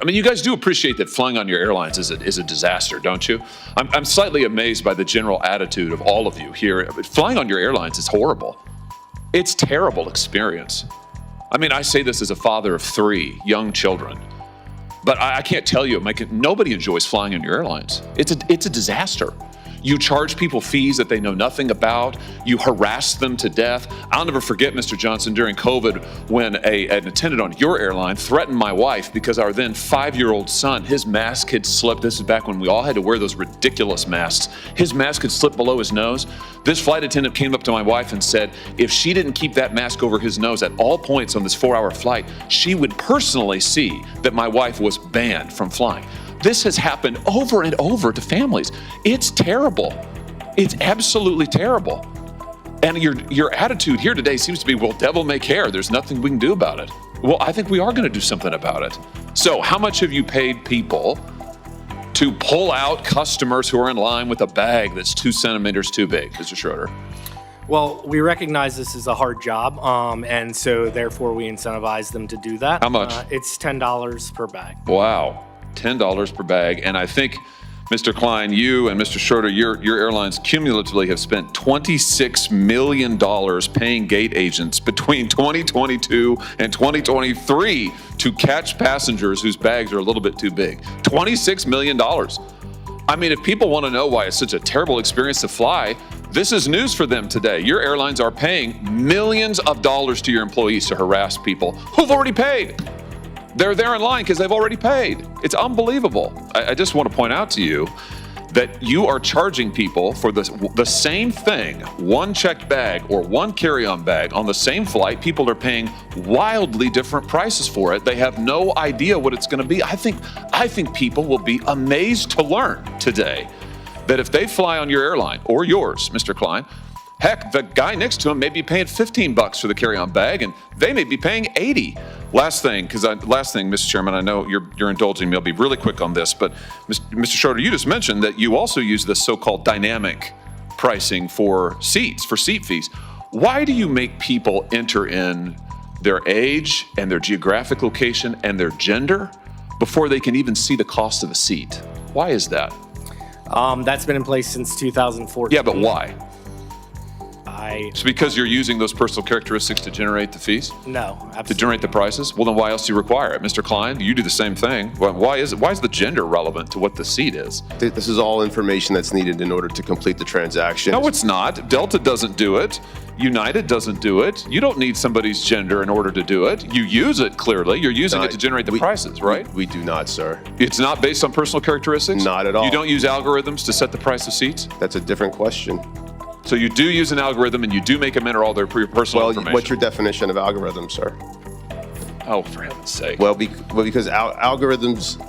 I mean, you guys do appreciate that flying on your airlines is a disaster, don't you? I'm slightly amazed by the general attitude of all of you here. Flying on your airlines is horrible. It's a terrible experience. I mean, I say this as a father of 3 young children, but I can't tell you, nobody enjoys flying on your airlines. It's a disaster. You charge people fees that they know nothing about. You harass them to death. I'll never forget, Mr. Johnson, during COVID, when an attendant on your airline threatened my wife because our then 5-year-old son, his mask had slipped. This is back when we all had to wear those ridiculous masks. His mask had slipped below his nose. This flight attendant came up to my wife and said, if she didn't keep that mask over his nose at all points on this 4-hour flight, she would personally see that my wife was banned from flying. This has happened over and over to families. It's terrible. It's absolutely terrible. And your attitude here today seems to be, well, devil may care. There's nothing we can do about it. Well, I think we are going to do something about it. So how much have you paid people to pull out customers who are in line with a bag that's 2 centimeters too big, Mr. Schroeder? Well, we recognize this is a hard job, and so therefore we incentivize them to do that. How much? It's $10 per bag. Wow. $10 per bag. And I think, Mr. Klein, you and Mr. Schroeder, your airlines cumulatively have spent $26 million paying gate agents between 2022 and 2023 to catch passengers whose bags are a little bit too big. $26 million. I mean, if people want to know why it's such a terrible experience to fly, this is news for them today. Your airlines are paying millions of dollars to your employees to harass people who've already paid. They're there in line because they've already paid. It's unbelievable. I just want to point out to you that you are charging people for the same thing, one checked bag or one carry-on bag on the same flight. People are paying wildly different prices for it. They have no idea what it's going to be. I think people will be amazed to learn today that if they fly on your airline or yours, Mr. Klein, heck, the guy next to him may be paying $15 for the carry-on bag, and they may be paying $80. Last thing, Mr. Chairman, I know you're indulging me. I'll be really quick on this, but Mr. Schroeder, you just mentioned that you also use this so-called dynamic pricing for seats, for seat fees. Why do you make people enter in their age and their geographic location and their gender before they can even see the cost of a seat? Why is that? That's been in place since 2014. Yeah, but why? It's because you're using those personal characteristics to generate the fees? No, absolutely. To generate the prices? Well, then why else do you require it? Mr. Klein, you do the same thing. Why is the gender relevant to what the seat is? This is all information that's needed in order to complete the transaction. No, it's not. Delta doesn't do it. United doesn't do it. You don't need somebody's gender in order to do it. You use it clearly. You're using it to generate the prices, right? We do not, sir. It's not based on personal characteristics? Not at all. You don't use algorithms to set the price of seats? That's a different question. So you do use an algorithm and you do make them enter all their personal information? Well, what's your definition of algorithm, sir? Oh, for heaven's sake. Well, because algorithms...